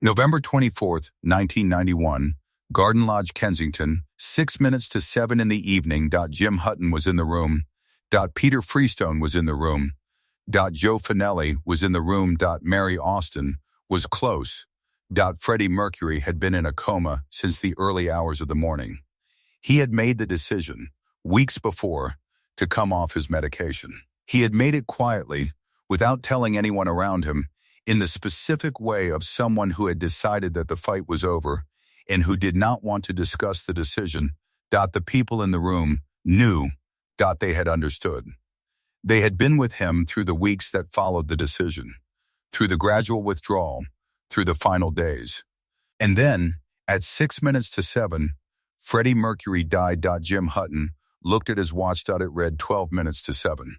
November 24th, 1991, Garden Lodge, Kensington, 6 minutes to 7 in the evening. Jim Hutton was in the room. Peter Freestone was in the room. Joe Finelli was in the room. Mary Austin was close. Freddie Mercury had been in a coma since the early hours of the morning. He had made the decision, weeks before, to come off his medication. He had made it quietly, without telling anyone around him, in the specific way of someone who had decided that the fight was over and who did not want to discuss the decision. The people in the room knew. They had understood. They had been with him through the weeks that followed the decision, through the gradual withdrawal, through the final days. And then, at 6 minutes to 7, Freddie Mercury died. Jim Hutton looked at his watch. It read 12 minutes to 7.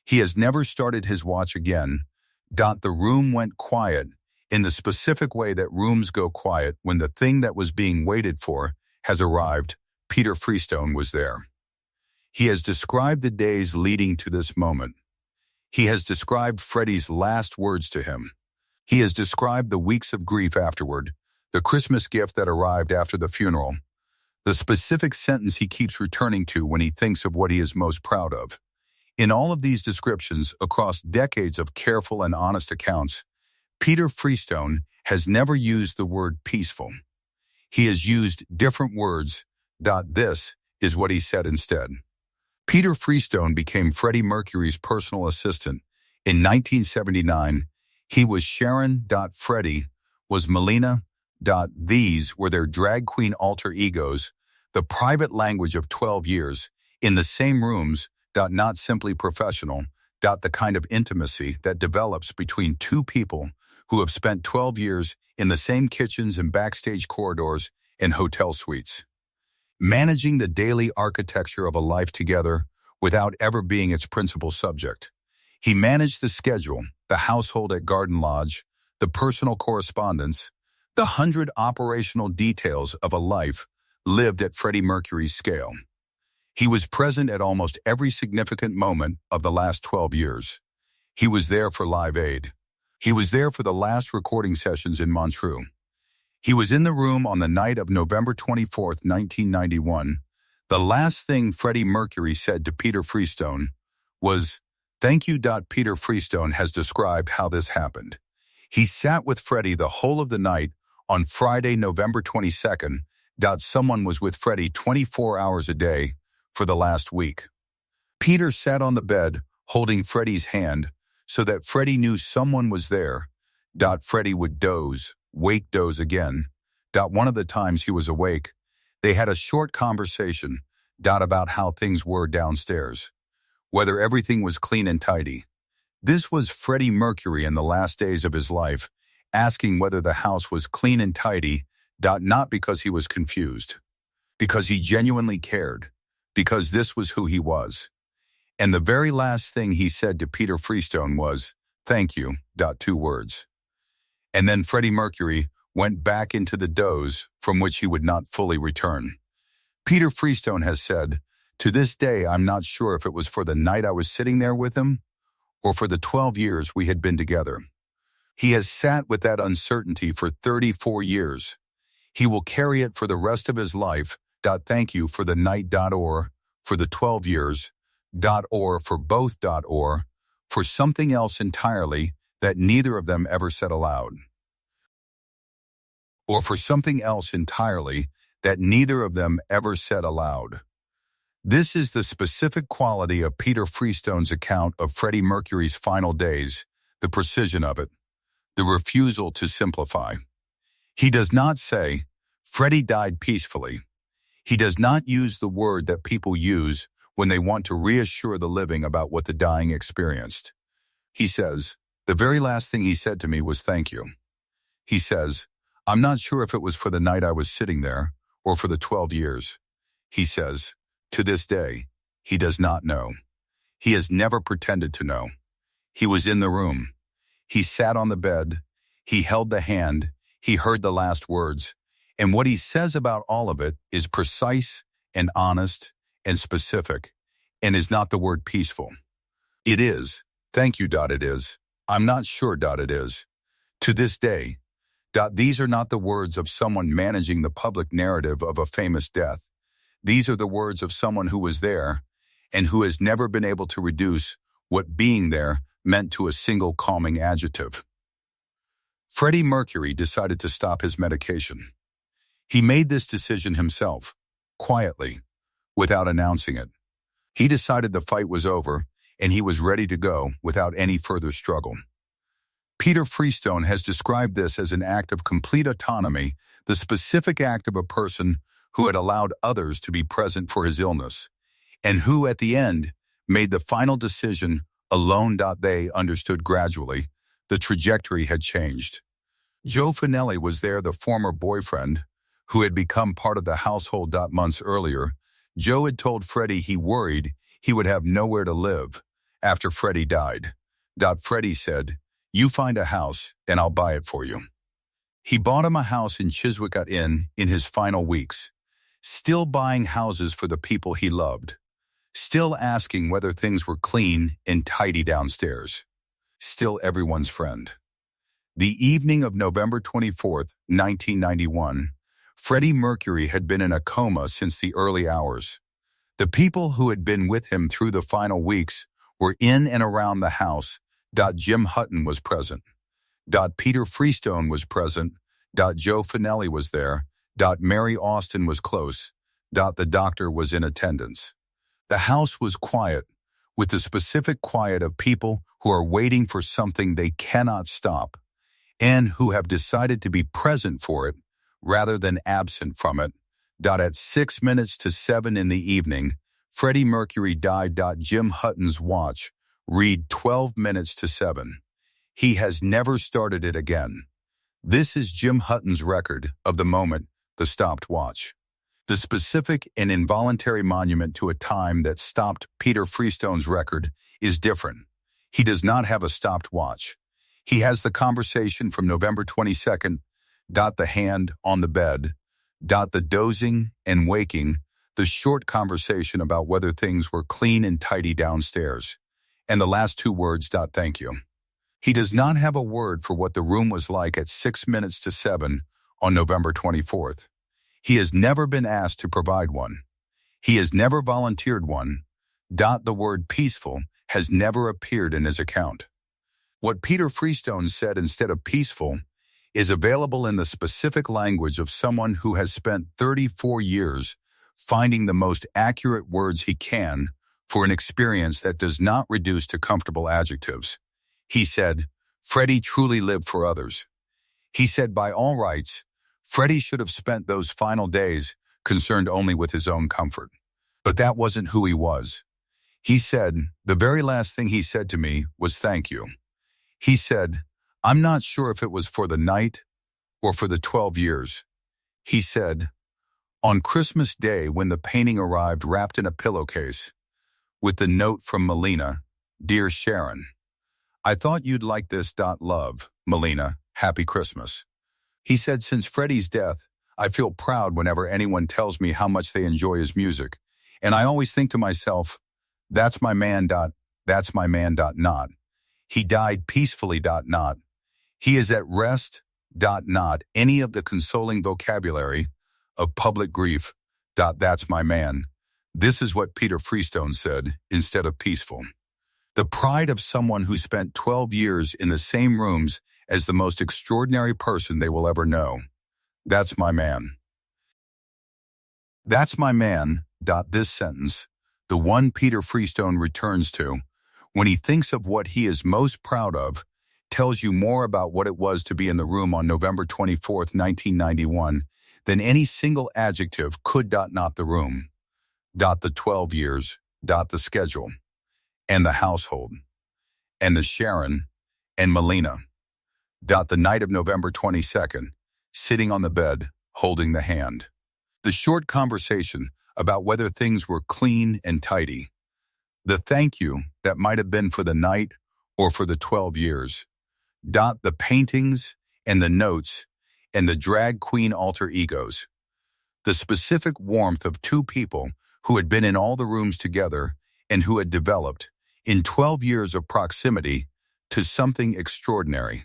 He has never started his watch again. The room went quiet in the specific way that rooms go quiet when the thing that was being waited for has arrived. Peter Freestone was there. He has described the days leading to this moment. He has described Freddie's last words to him. He has described the weeks of grief afterward, the Christmas gift that arrived after the funeral, the specific sentence he keeps returning to when he thinks of what he is most proud of. In all of these descriptions, across decades of careful and honest accounts, Peter Freestone has never used the word peaceful. He has used different words. This is what he said instead. Peter Freestone became Freddie Mercury's personal assistant. In 1979, he was Sharon. Freddie was Melina. These were their drag queen alter egos, the private language of 12 years, in the same rooms. Not simply professional. The kind of intimacy that develops between two people who have spent 12 years in the same kitchens and backstage corridors and hotel suites, managing the daily architecture of a life together without ever being its principal subject. He managed the schedule, the household at Garden Lodge, the personal correspondence, the 100 operational details of a life lived at Freddie Mercury's scale. He was present at almost every significant moment of the last 12 years. He was there for Live Aid. He was there for the last recording sessions in Montreux. He was in the room on the night of November 24th, 1991. The last thing Freddie Mercury said to Peter Freestone was, "Thank you." Peter Freestone has described how this happened. He sat with Freddie the whole of the night on Friday, November 22nd. Someone was with Freddie 24 hours a day for the last week. Peter sat on the bed, holding Freddie's hand, so that Freddie knew someone was there. Freddie would doze, doze again. One of the times he was awake, they had a short conversation, about how things were downstairs, whether everything was clean and tidy. This was Freddie Mercury in the last days of his life, asking whether the house was clean and tidy, not because he was confused, because he genuinely cared, because this was who he was. And the very last thing he said to Peter Freestone was, "Thank you." 2 words. And then Freddie Mercury went back into the doze from which he would not fully return. Peter Freestone has said, "To this day, I'm not sure if it was for the night I was sitting there with him or for the 12 years we had been together." He has sat with that uncertainty for 34 years. He will carry it for the rest of his life. Thank you for the night. Or for the 12 years. Or for both. Or for something else entirely that neither of them ever said aloud. Or for something else entirely that neither of them ever said aloud. This is the specific quality of Peter Freestone's account of Freddie Mercury's final days, the precision of it, the refusal to simplify. He does not say, "Freddie died peacefully." He does not use the word that people use when they want to reassure the living about what the dying experienced. He says, "The very last thing he said to me was thank you." He says, "I'm not sure if it was for the night I was sitting there or for the 12 years. He says, "To this day, he does not know. He has never pretended to know. He was in the room. He sat on the bed. He held the hand. He heard the last words. And what he says about all of it is precise and honest and specific, and is not the word peaceful. It is. Thank you. It is. I'm not sure. It is. To this day. These are not the words of someone managing the public narrative of a famous death. These are the words of someone who was there and who has never been able to reduce what being there meant to a single calming adjective. Freddie Mercury decided to stop his medication. He made this decision himself, quietly, without announcing it. He decided the fight was over and he was ready to go without any further struggle. Peter Freestone has described this as an act of complete autonomy, the specific act of a person who had allowed others to be present for his illness, and who, at the end, made the final decision alone. They understood gradually the trajectory had changed. Joe Finelli was there, the former boyfriend, who had become part of the household. Months earlier, Joe had told Freddie he worried he would have nowhere to live after Freddie died. Freddie said, "You find a house and I'll buy it for you." He bought him a house in Chiswick in his final weeks, still buying houses for the people he loved, still asking whether things were clean and tidy downstairs, still everyone's friend. The evening of November 24th, 1991, Freddie Mercury had been in a coma since the early hours. The people who had been with him through the final weeks were in and around the house. Jim Hutton was present. Peter Freestone was present. Joe Finelli was there. Mary Austin was close. The doctor was in attendance. The house was quiet, with the specific quiet of people who are waiting for something they cannot stop, and who have decided to be present for it rather than absent from it. At 6 minutes to 7 in the evening, Freddie Mercury died. Jim Hutton's watch read 12 minutes to 7. He has never started it again. This is Jim Hutton's record of the moment, the stopped watch. The specific and involuntary monument to a time that stopped Peter Freestone's record is different. He does not have a stopped watch. He has the conversation from November 22nd, the hand on the bed, the dozing and waking, the short conversation about whether things were clean and tidy downstairs, and the last two words, thank you. He does not have a word for what the room was like at 6 minutes to 7 on November 24th. He has never been asked to provide one. He has never volunteered one. The word peaceful has never appeared in his account. What Peter Freestone said instead of peaceful is available in the specific language of someone who has spent 34 years finding the most accurate words he can for an experience that does not reduce to comfortable adjectives. He said, "Freddie truly lived for others." He said, by all rights, Freddie should have spent those final days concerned only with his own comfort. But that wasn't who he was. He said, the very last thing he said to me was thank you. He said, I'm not sure if it was for the night or for the 12 years. He said, on Christmas Day when the painting arrived wrapped in a pillowcase, with the note from Melina, "Dear Sharon, I thought you'd like this. Love, Melina, Happy Christmas." He said, since Freddie's death, I feel proud whenever anyone tells me how much they enjoy his music, and I always think to myself, that's my man. That's my man. Not. He died peacefully. Not. He is at rest. Not any of the consoling vocabulary of public grief. That's my man. This is what Peter Freestone said instead of peaceful. The pride of someone who spent 12 years in the same rooms as the most extraordinary person they will ever know. That's my man. That's my man. This sentence, the one Peter Freestone returns to, when he thinks of what he is most proud of, tells you more about what it was to be in the room on November 24th, 1991, than any single adjective could. Not the room. The 12 years. The schedule. And the household. And the Sharon. And Melina. The night of November 22nd, sitting on the bed, holding the hand. The short conversation about whether things were clean and tidy. The thank you that might have been for the night or for the 12 years. The paintings and the notes and the drag queen alter egos. The specific warmth of two people who had been in all the rooms together and who had developed, in 12 years of proximity, to something extraordinary.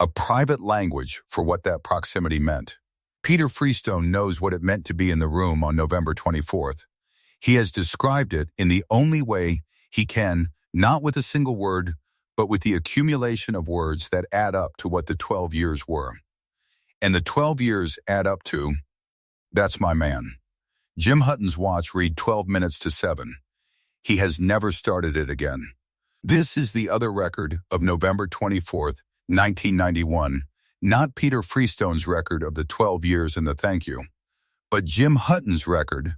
a private language for what that proximity meant. Peter Freestone knows what it meant to be in the room on November 24th. He has described it in the only way he can, not with a single word, but with the accumulation of words that add up to what the 12 years were. And the 12 years add up to, that's my man. Jim Hutton's watch read 12 minutes to 7. He has never started it again. This is the other record of November 24th, 1991, not Peter Freestone's record of the 12 years and the thank you, but Jim Hutton's record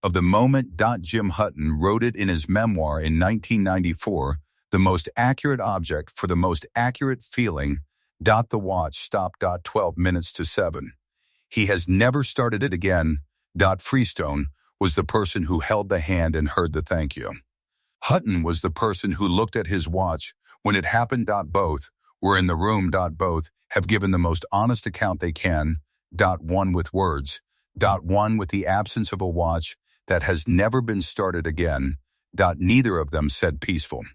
of the moment. Jim Hutton wrote it in his memoir in 1994, the most accurate object for the most accurate feeling. The watch stopped. 12 minutes to 7. He has never started it again. Freestone was the person who held the hand and heard the thank you. Hutton was the person who looked at his watch when it happened. Both were in the room. Both have given the most honest account they can. One with words. One with the absence of a watch that has never been started again. Neither of them said peaceful.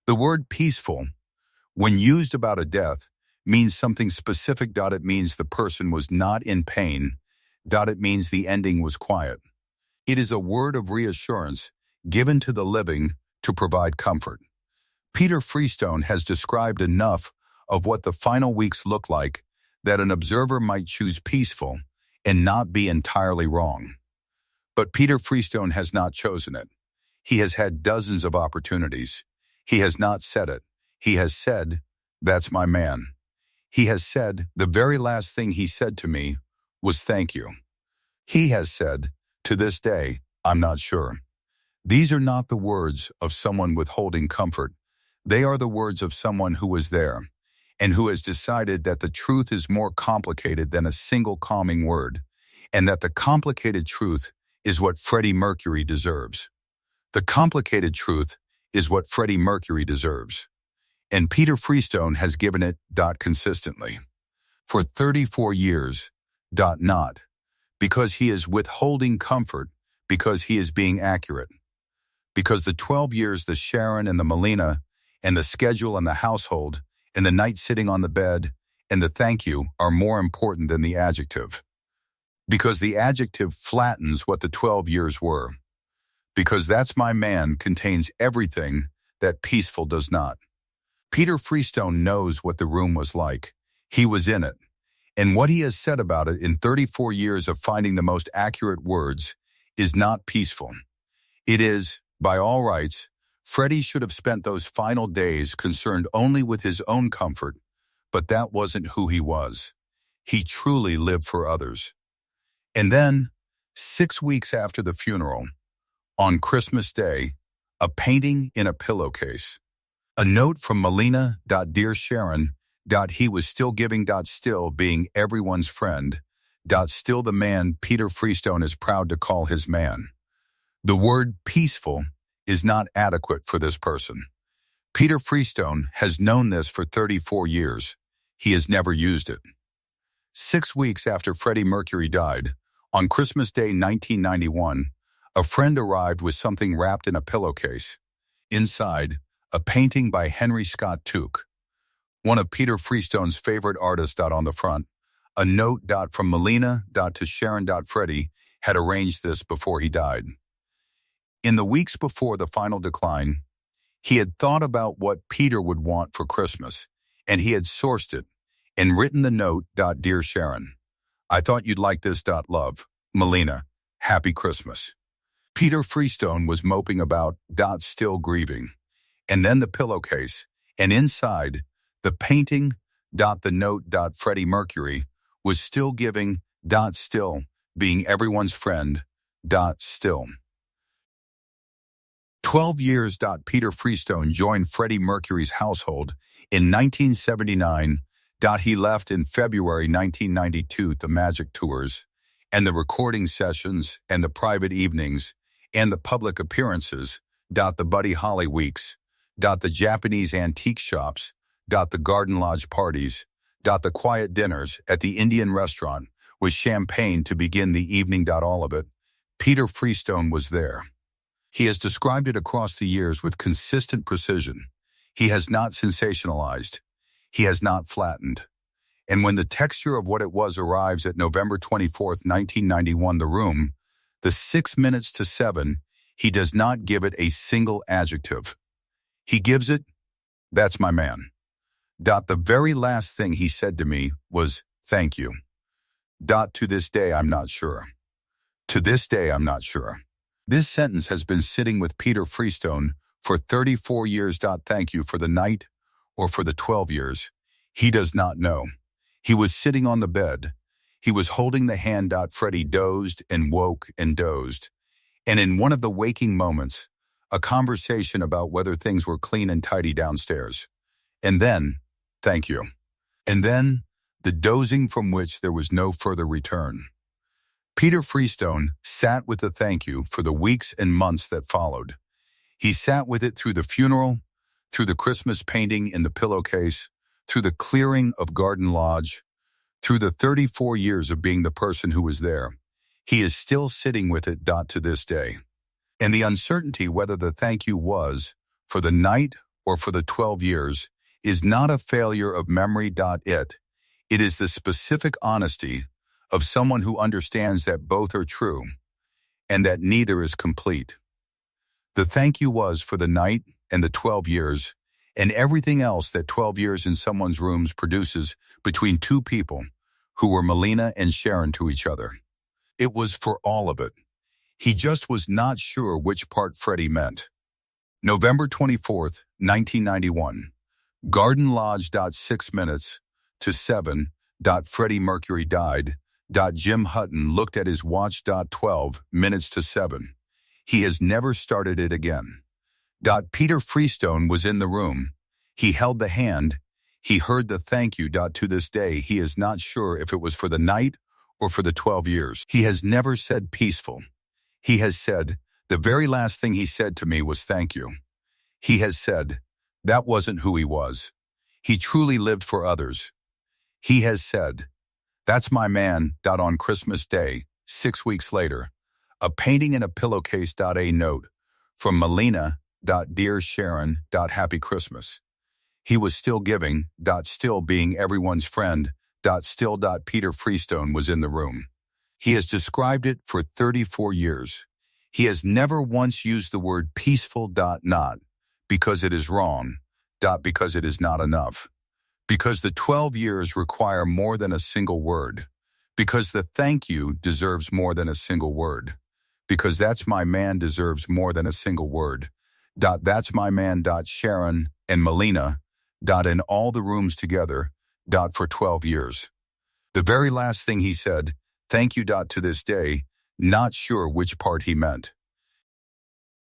The word peaceful, when used about a death, means something specific. It means the person was not in pain. It means the ending was quiet. It is a word of reassurance given to the living to provide comfort. Peter Freestone has described enough of what the final weeks look like that an observer might choose peaceful and not be entirely wrong. But Peter Freestone has not chosen it. He has had dozens of opportunities. He has not said it. He has said, that's my man. He has said, the very last thing he said to me was thank you. He has said, to this day, I'm not sure. These are not the words of someone withholding comfort. They are the words of someone who was there and who has decided that the truth is more complicated than a single calming word, and that the complicated truth is what Freddie Mercury deserves. The complicated truth is what Freddie Mercury deserves. And Peter Freestone has given it. Consistently. For 34 years. Not. Because he is withholding comfort, because he is being accurate. Because the 12 years, the Sharon and the Melina, and the schedule and the household, and the night sitting on the bed, and the thank you are more important than the adjective. Because the adjective flattens what the 12 years were. Because that's my man contains everything that peaceful does not. Peter Freestone knows what the room was like. He was in it. And what he has said about it in 34 years of finding the most accurate words is not peaceful. It is, by all rights, Freddie should have spent those final days concerned only with his own comfort, but that wasn't who he was. He truly lived for others. And then, 6 weeks after the funeral, on Christmas Day, a painting in a pillowcase. A note from Melina. Dear Sharon. He was still giving. Still being everyone's friend. Still the man Peter Freestone is proud to call his man. The word peaceful is not adequate for this person. Peter Freestone has known this for 34 years. He has never used it. 6 weeks after Freddie Mercury died, on Christmas Day 1991, a friend arrived with something wrapped in a pillowcase. Inside, a painting by Henry Scott Tuke, one of Peter Freestone's favorite artists. On the front, a note. From Melina. To Sharon. Freddie had arranged this before he died. In the weeks before the final decline, he had thought about what Peter would want for Christmas, and he had sourced it and written the note. Dear Sharon, I thought you'd like this. Love, Melina. Happy Christmas. Peter Freestone was moping about. Still grieving. And then the pillowcase, and inside, the painting. The note. Freddie Mercury was still giving. Still being everyone's friend. Still. 12 years. Peter Freestone joined Freddie Mercury's household in 1979. He left in February 1992. The magic tours, and the recording sessions, and the private evenings, and the public appearances. The Buddy Holly weeks. The Japanese antique shops. The garden lodge parties. The quiet dinners at the Indian restaurant with champagne to begin the evening. All of it. Peter Freestone was there. He has described it across the years with consistent precision. He has not sensationalized. he has not flattened. And when the texture of what it was arrives at November 24th, 1991, the room, the 6 minutes to 7, he does not give it a single adjective. He gives it, "That's my man." The very last thing he said to me was, "Thank you." To this day, I'm not sure. To this day, I'm not sure. This sentence has been sitting with Peter Freestone for 34 years. Thank you for the night or for the 12 years. He does not know. He was sitting on the bed. He was holding the hand. Freddie dozed and woke and dozed. And in one of the waking moments, a conversation about whether things were clean and tidy downstairs. And then, thank you. And then, the dozing from which there was no further return. Peter Freestone sat with the thank you for the weeks and months that followed. He sat with it through the funeral, through the Christmas painting in the pillowcase, through the clearing of Garden Lodge, through the 34 years of being the person who was there. He is still sitting with it. To this day. And the uncertainty whether the thank you was for the night or for the 12 years is not a failure of memory. It is the specific honesty of someone who understands that both are true and that neither is complete. The thank you was for the night and the 12 years and everything else that 12 years in someone's rooms produces between two people who were Melina and Sharon to each other. It was for all of it. He just was not sure which part Freddie meant. November 24th, 1991. Garden Lodge. 6 minutes to 7. Freddie Mercury died. Jim Hutton looked at his watch. 12 minutes to 7. He has never started it again. Peter Freestone was in the room. He held the hand. He heard the thank you. To this day, he is not sure if it was for the night or for the 12 years. He has never said peaceful. He has said, the very last thing he said to me was thank you. He has said, that wasn't who he was. He truly lived for others. He has said, that's my man. On Christmas Day, 6 weeks later, a painting in a pillowcase. A note from Melina. Dear Sharon. Happy Christmas. He was still giving. Still being everyone's friend. Still. Peter Freestone was in the room. He has described it for 34 years. He has never once used the word peaceful. Not because it is wrong. Because it is not enough. Because the 12 years require more than a single word. Because the thank you deserves more than a single word. Because that's my man deserves more than a single word. That's my man. Sharon and Melina. In all the rooms together. For 12 years. The very last thing he said, thank you. To this day, not sure which part he meant.